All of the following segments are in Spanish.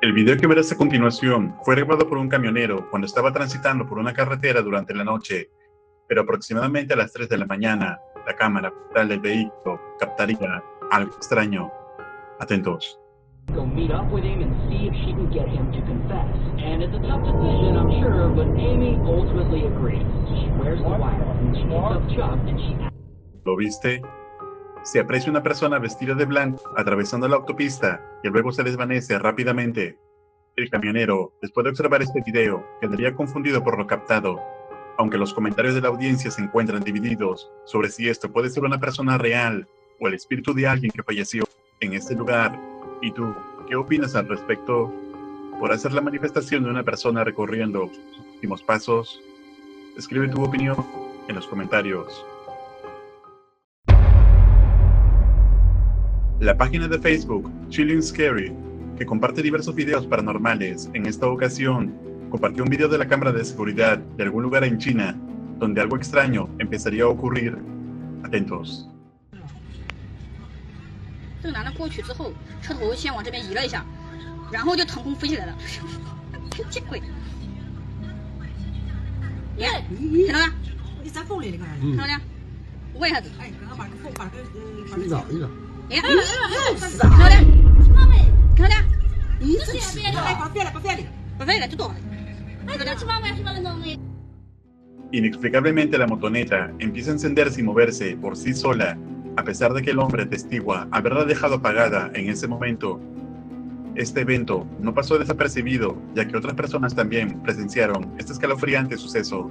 El video que verás a continuación fue grabado por un camionero cuando estaba transitando por una carretera durante la noche, pero aproximadamente a las 3 de la mañana, la cámara frontal del vehículo captaría algo extraño. Atentos. Go meet up with him and see if she can get him to confess. And it's a tough decision, I'm sure, but Amy ultimately agrees. She wears the wire, and she picks up Chuck, and she asks... ¿Lo viste? Se aprecia una persona vestida de blanco atravesando la autopista y luego se desvanece rápidamente. El camionero, después de observar este video, quedaría confundido por lo captado, aunque los comentarios de la audiencia se encuentran divididos sobre si esto puede ser una persona real o el espíritu de alguien que falleció en este lugar. ¿Y tú, qué opinas al respecto? ¿Podrá ser la manifestación de una persona recorriendo sus últimos pasos? Escribe tu opinión en los comentarios. La página de Facebook Chilling Scary, que comparte diversos videos paranormales, en esta ocasión compartió un video de la cámara de seguridad de algún lugar en China, donde algo extraño empezaría a ocurrir. Atentos. 这个男的过去之后，车头先往这边移了一下，然后就腾空飞起来了，见鬼！你看，看到没？你在风里那个。看到没？问一下子。哎，刚刚把个风把个寻找一个。哎，看到没？看到没？你这是哎，把飞了，把飞了，把飞了就躲了。 Inexplicablemente la motoneta empieza a encenderse y moverse por sí sola, a pesar de que el hombre atestigua haberla dejado apagada en ese momento. Este evento no pasó desapercibido, ya que otras personas también presenciaron este escalofriante suceso.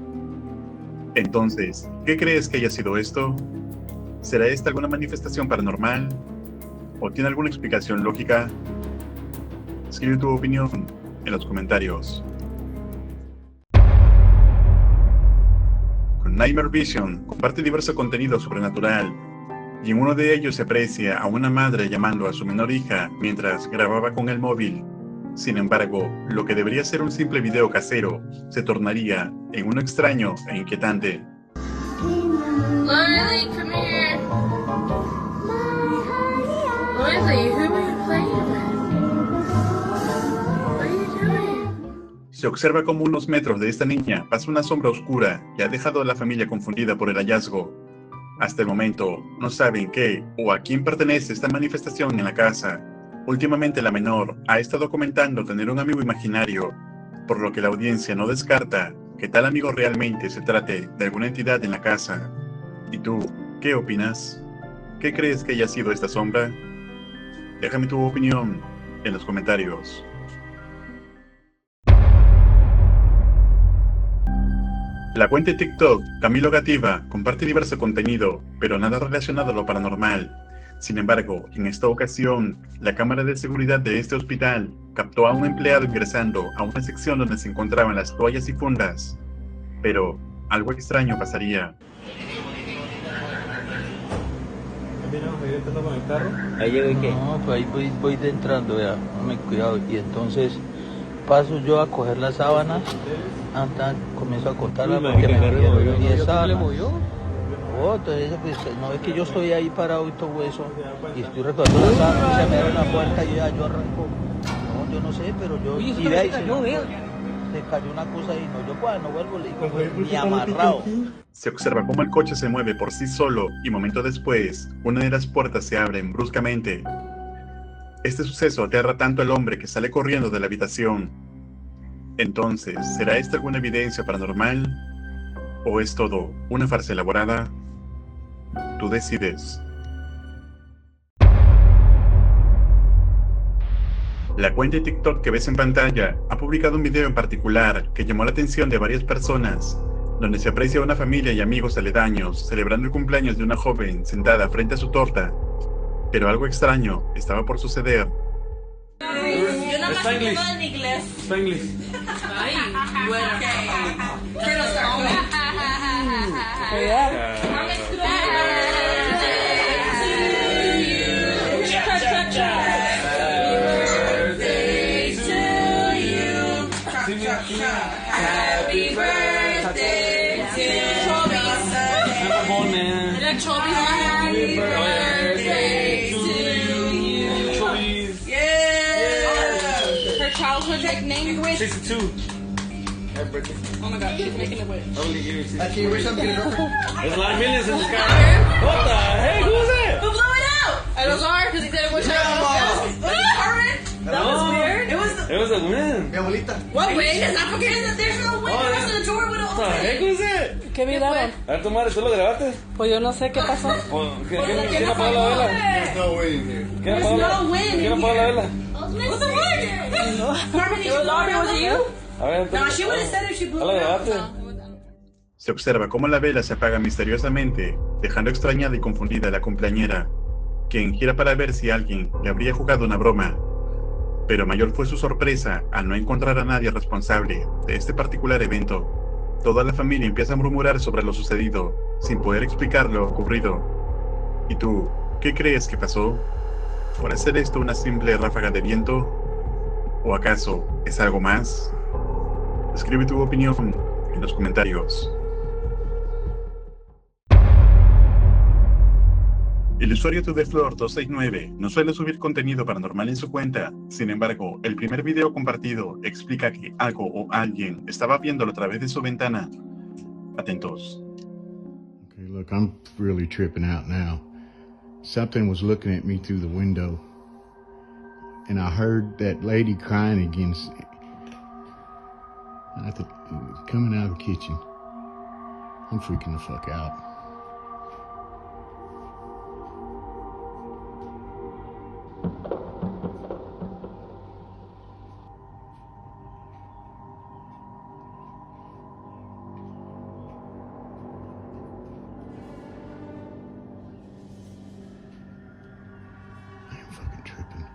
Entonces, ¿qué crees que haya sido esto? ¿Será esta alguna manifestación paranormal? ¿O tiene alguna explicación lógica? Escribe tu opinión en los comentarios. Con Nightmare Vision comparte diverso contenido sobrenatural, y en uno de ellos se aprecia a una madre llamando a su menor hija mientras grababa con el móvil. Sin embargo, lo que debería ser un simple video casero se tornaría en uno extraño e inquietante. Lily, come here. Lily, who are you playing with? What are you doing? Se observa como unos metros de esta niña pasa una sombra oscura que ha dejado a la familia confundida por el hallazgo. Hasta el momento, no saben qué o a quién pertenece esta manifestación en la casa. Últimamente la menor ha estado comentando tener un amigo imaginario, por lo que la audiencia no descarta que tal amigo realmente se trate de alguna entidad en la casa. ¿Y tú, qué opinas? ¿Qué crees que haya sido esta sombra? Déjame tu opinión en los comentarios. La cuenta de TikTok Camilo Gativa comparte diverso contenido, pero nada relacionado a lo paranormal. Sin embargo, en esta ocasión, la cámara de seguridad de este hospital captó a un empleado ingresando a una sección donde se encontraban las toallas y fundas. Pero algo extraño pasaría. ¿Intentando con el carro? ¿Ahí llego y qué? No, pues ahí voy entrando, vea, me cuidado. Y entonces paso yo a coger las sábanas, comienzo a cortarlas porque me movieron 10 sábanas. Oh, entonces pues no es que yo estoy ahí parado y todo eso, y estoy recogiendo las sábanas, se me abre la puerta y ya yo arranco. No, yo no sé, pero yo... Oye, y de ahí se cayó, vea. se cayó una cosa ahí, no, yo cuando no vuelvo le digo, ni amarrado. Se observa cómo el coche se mueve por sí solo y momento después, una de las puertas se abre bruscamente. Este suceso aterra tanto al hombre que sale corriendo de la habitación. Entonces, ¿será esta alguna evidencia paranormal? ¿O es todo una farsa elaborada? Tú decides. La cuenta de TikTok que ves en pantalla ha publicado un video en particular que llamó la atención de varias personas, donde se aprecia a una familia y amigos aledaños celebrando el cumpleaños de una joven sentada frente a su torta. Pero algo extraño estaba por suceder. Yo nada más Está inglés. en inglés. Está inglés. Ay, bueno. Pero Happy birthday to Chobis. Happy birthday to you. Chobis. Yeah. her childhood like name with? 62. Happy birthday. Oh my god, she's making a wish. I only give you 60. Can you wish something to her? There's a lot of millions in this car. What the heck? Who was that? Who blew it out? It was ours because he said it was That was weird. It was a win. Mi abuelita. What win? Is that because there's no win? The rest of the drawer would have What the heck was that? ¿Qué miraron? A ver, tu madre, ¿tú lo grabaste? Pues yo no sé qué pasó. ¿Quién apagó la vela? There's no way in here. ¿Quién apagó la vela? What the fuck? Carmen, it was Lauren, was it you? A ver, No, she would have said if she blew ¿la it out. grabaste? Se observa cómo la vela se apaga misteriosamente, dejando extrañada y confundida a la cumpleañera, quien gira para ver si alguien le habría jugado una broma. Pero mayor fue su sorpresa al no encontrar a nadie responsable de este particular evento. Toda la familia empieza a murmurar sobre lo sucedido, sin poder explicar lo ocurrido. ¿Y tú, qué crees que pasó? ¿Por hacer esto una simple ráfaga de viento? ¿O acaso es algo más? Escribe tu opinión en los comentarios. El usuario ToTheFloor269 no suele subir contenido paranormal en su cuenta. Sin embargo, el primer video compartido explica que algo o alguien estaba viéndolo a través de su ventana. Atentos. Okay, look, I'm really tripping out now. Something was looking at me through the window, and I heard that lady crying again. I think coming out of the kitchen. I'm freaking the fuck out. I'm fucking tripping.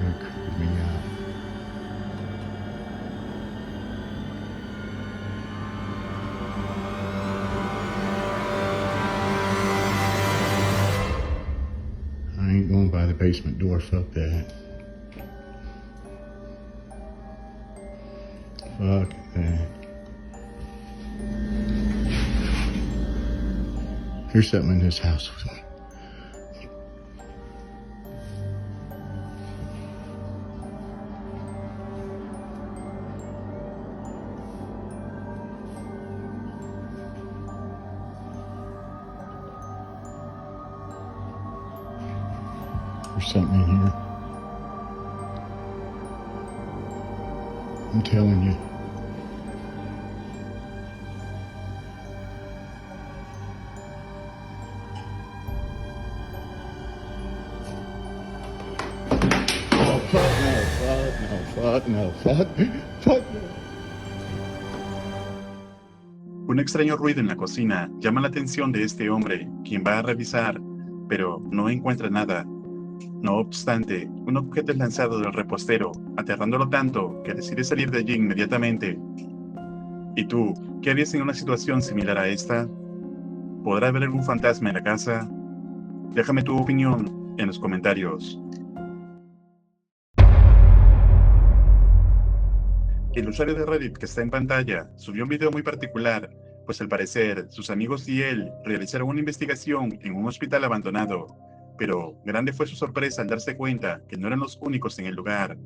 Really creeping me out. I ain't going by the basement door, fuck that. Fuck that. There's something in this house. There's something in here. I'm telling you. Oh, fuck no. Un extraño ruido en la cocina llama la atención de este hombre, quien va a revisar, pero no encuentra nada. No obstante, un objeto es lanzado del repostero, aterrándolo tanto que decide salir de allí inmediatamente. ¿Y tú, qué harías en una situación similar a esta? ¿Podrá haber algún fantasma en la casa? Déjame tu opinión en los comentarios. El usuario de Reddit que está en pantalla subió un video muy particular, pues al parecer sus amigos y él realizaron una investigación en un hospital abandonado, pero grande fue su sorpresa al darse cuenta que no eran los únicos en el lugar.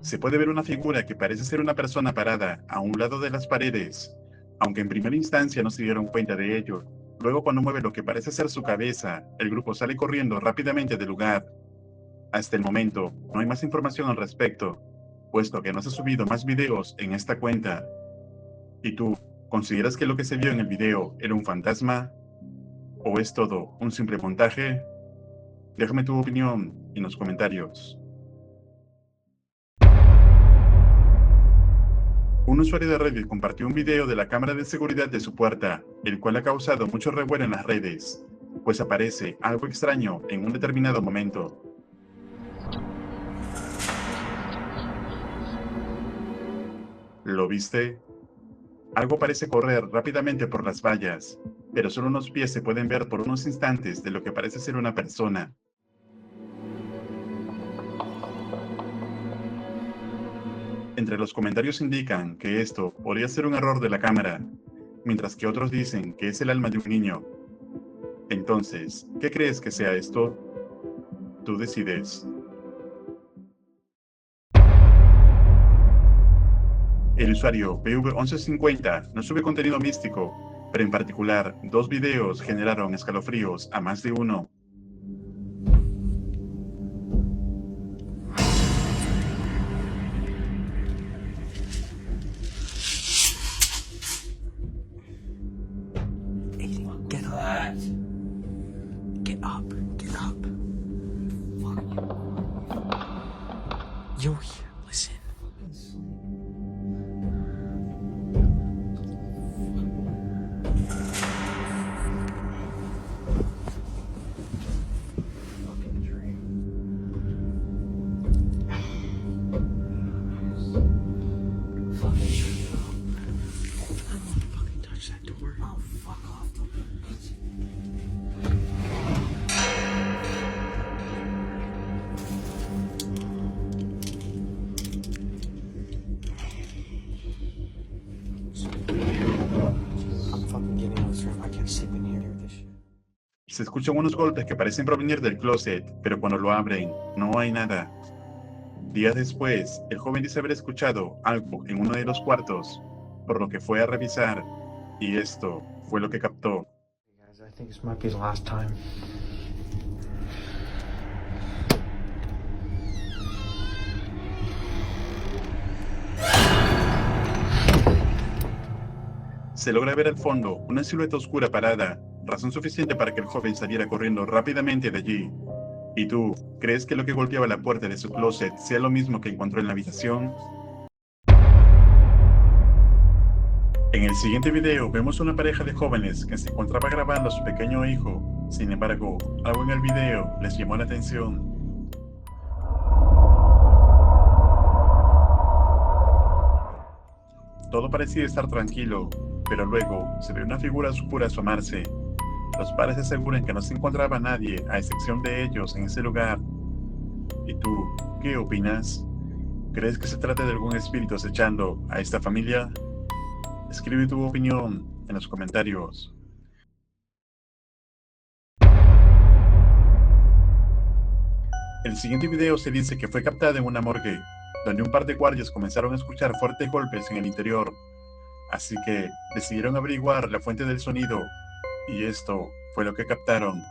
Se puede ver una figura que parece ser una persona parada a un lado de las paredes, aunque en primera instancia no se dieron cuenta de ello. Luego, cuando mueve lo que parece ser su cabeza, el grupo sale corriendo rápidamente del lugar. Hasta el momento, no hay más información al respecto. puesto que no se han subido más videos en esta cuenta. ¿Y tú, consideras que lo que se vio en el video era un fantasma? ¿O es todo un simple montaje? Déjame tu opinión en los comentarios. Un usuario de Reddit compartió un video de la cámara de seguridad de su puerta, el cual ha causado mucho revuelo en las redes, pues aparece algo extraño en un determinado momento. ¿Lo viste? Algo parece correr rápidamente por las vallas, pero solo unos pies se pueden ver por unos instantes de lo que parece ser una persona. Entre los comentarios indican que esto podría ser un error de la cámara, mientras que otros dicen que es el alma de un niño. Entonces, ¿qué crees que sea esto? Tú decides. El usuario PV1150 no sube contenido místico, pero en particular, 2 videos generaron escalofríos a más de uno. Get up. Get up. Get up. Fuck. Yo, listen. Fucking dream. Fucking dream. I don't want to fucking touch that door. Oh, fuck off. I'm fucking getting out of this room. I can't sleep in here with this shit. Se escuchan unos golpes que parecen provenir del closet, pero cuando lo abren, no hay nada. Días después, el joven dice haber escuchado algo en uno de los cuartos, por lo que fue a revisar, y esto fue lo que captó. Hey guys, I think this might be the last time. Se logra ver al fondo una silueta oscura parada, razón suficiente para que el joven saliera corriendo rápidamente de allí. ¿Y tú, crees que lo que golpeaba la puerta de su closet sea lo mismo que encontró en la habitación? En el siguiente video vemos una pareja de jóvenes que se encontraba grabando a su pequeño hijo. Sin embargo, algo en el video les llamó la atención. Todo parecía estar tranquilo, pero luego se ve una figura oscura asomarse. Los padres aseguran que no se encontraba nadie a excepción de ellos en ese lugar. ¿Y tú, qué opinas? ¿Crees que se trata de algún espíritu acechando a esta familia? Escribe tu opinión en los comentarios. El siguiente video se dice que fue captado en una morgue, donde un par de guardias comenzaron a escuchar fuertes golpes en el interior. Así que decidieron averiguar la fuente del sonido, y esto fue lo que captaron.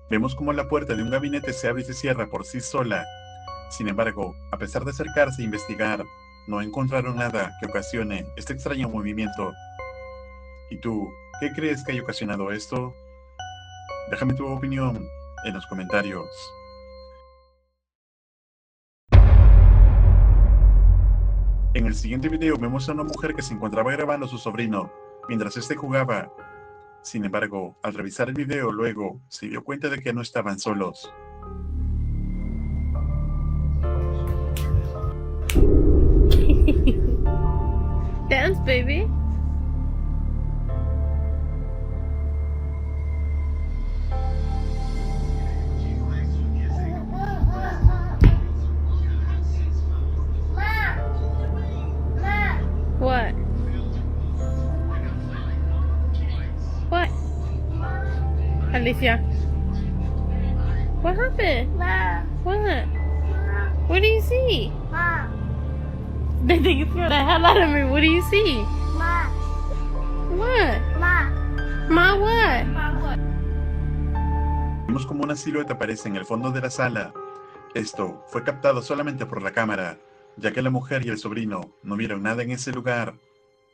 Vemos como la puerta de un gabinete se abre y se cierra por sí sola. Sin embargo, a pesar de acercarse e investigar, no encontraron nada que ocasione este extraño movimiento. ¿Y tú, qué crees que haya ocasionado esto? Déjame tu opinión en los comentarios. En el siguiente video vemos a una mujer que se encontraba grabando a su sobrino mientras este jugaba. Sin embargo, al revisar el video luego, se dio cuenta de que no estaban solos. Dance, baby. What? What? Alicia. What happened? What? What do you see? They think you scared the hell out of me. What do you see? What? Ma what? Vemos como una silueta aparece en el fondo de la sala. Esto fue captado solamente por la cámara, ya que la mujer y el sobrino no vieron nada en ese lugar.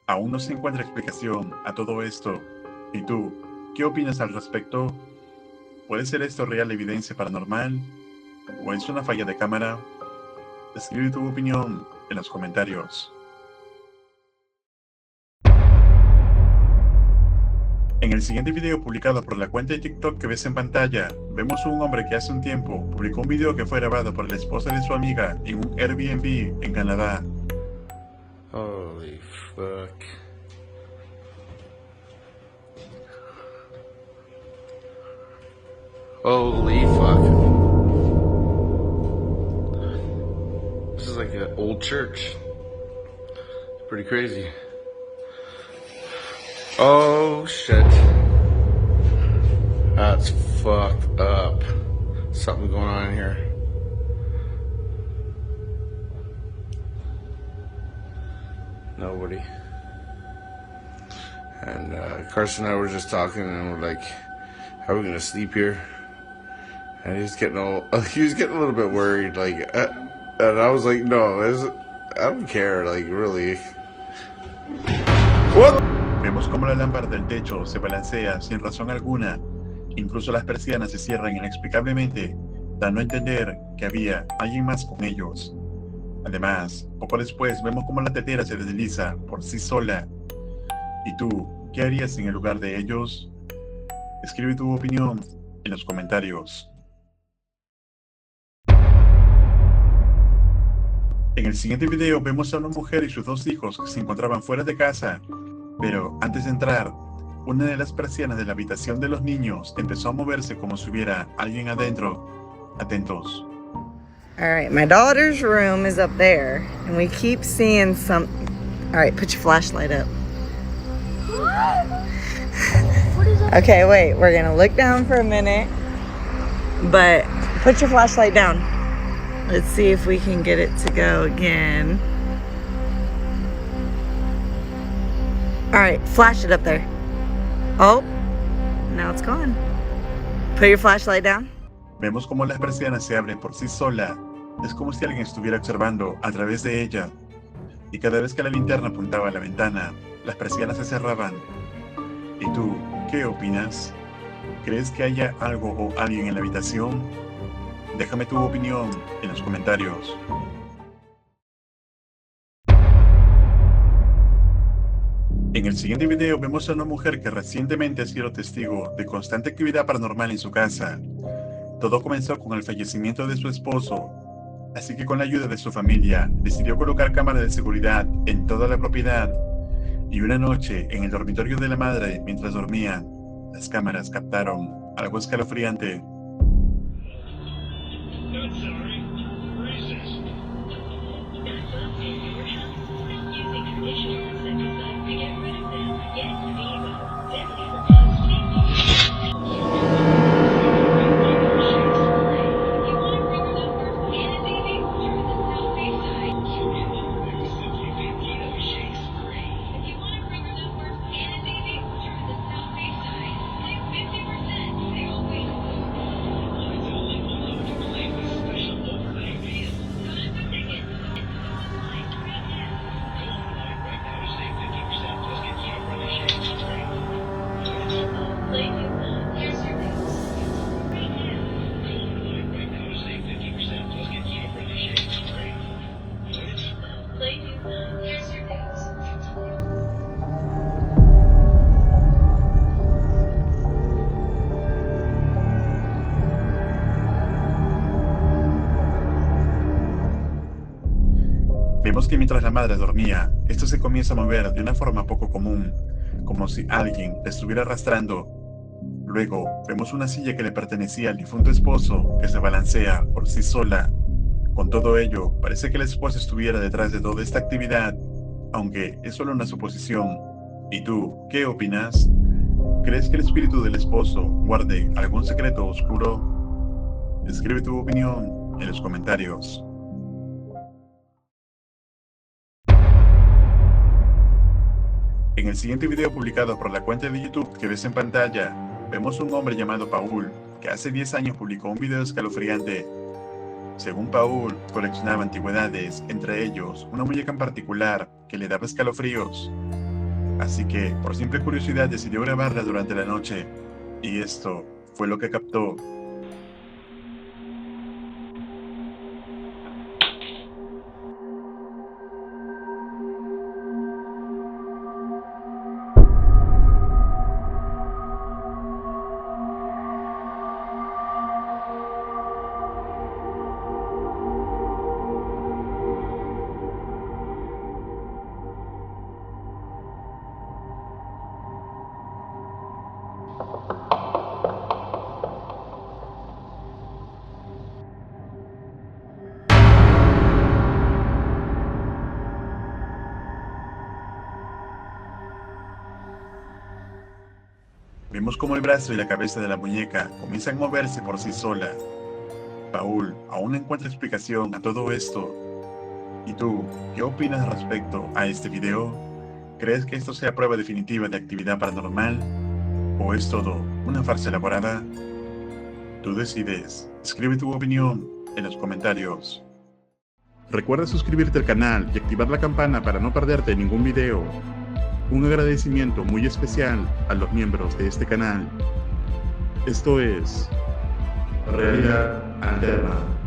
Aún no se encuentra explicación a todo esto. ¿Y tú, qué opinas al respecto? ¿Puede ser esto real evidencia paranormal? ¿O es una falla de cámara? Escribe tu opinión en los comentarios. En el siguiente video publicado por la cuenta de TikTok que ves en pantalla, vemos a un hombre que hace un tiempo publicó un video que fue grabado por la esposa de su amiga en un Airbnb en Canadá. Holy fuck. Holy fuck. This is like an old church. It's pretty crazy. Oh shit. That's fucked up. Something going on in here. Nobody. And Carson and I were just talking, and we're like, "How are we gonna sleep here?" And he was getting a little bit worried, like, and I was like, "No, I don't care, like, really." What? Vemos como la lámpara del techo se balancea sin razón alguna. Incluso las persianas se cierran inexplicablemente, dando a entender que había alguien más con ellos. Además, poco después vemos como la tetera se desliza por sí sola. ¿Y tú, qué harías en el lugar de ellos? Escribe tu opinión en los comentarios. En el siguiente video vemos a una mujer y sus dos hijos que se encontraban fuera de casa. Pero antes de entrar, una de las persianas de la habitación de los niños empezó a moverse como si hubiera alguien adentro. Atentos. All right, my daughter's room is up there, and we keep seeing some. All right, put your flashlight up. Okay, wait, we're gonna look down for a minute, but put your flashlight down. Let's see if we can get it to go again. All right, flash it up there. Oh, now it's gone. Put your flashlight down. Vemos como las persianas se abren por sí sola. Es como si alguien estuviera observando a través de ella. Y cada vez que la linterna apuntaba a la ventana, las persianas se cerraban. ¿Y tú, qué opinas? ¿Crees que haya algo o alguien en la habitación? Déjame tu opinión en los comentarios. En el siguiente video vemos a una mujer que recientemente ha sido testigo de constante actividad paranormal en su casa. Todo comenzó con el fallecimiento de su esposo, así que con la ayuda de su familia decidió colocar cámaras de seguridad en toda la propiedad. Y una noche, en el dormitorio de la madre, mientras dormía, las cámaras captaron algo escalofriante. Vemos que mientras la madre dormía, esto se comienza a mover de una forma poco común, como si alguien la estuviera arrastrando. Luego, vemos una silla que le pertenecía al difunto esposo que se balancea por sí sola. Con todo ello, parece que el esposo estuviera detrás de toda esta actividad, aunque es solo una suposición. ¿Y tú, qué opinas? ¿Crees que el espíritu del esposo guarde algún secreto oscuro? Escribe tu opinión en los comentarios. En el siguiente video publicado por la cuenta de YouTube que ves en pantalla, vemos un hombre llamado Paul, que hace 10 años publicó un video escalofriante. Según Paul, coleccionaba antigüedades, entre ellos una muñeca en particular que le daba escalofríos. Así que, por simple curiosidad, decidió grabarla durante la noche, y esto fue lo que captó. Vemos como el brazo y la cabeza de la muñeca comienzan a moverse por sí sola. Paul aún no encuentra explicación a todo esto. ¿Y tú, qué opinas respecto a este video? ¿Crees que esto sea prueba definitiva de actividad paranormal? ¿O es todo una farsa elaborada? Tú decides. Escribe tu opinión en los comentarios. Recuerda suscribirte al canal y activar la campana para no perderte ningún video. Un agradecimiento muy especial a los miembros de este canal. Esto es Realidad Alterna.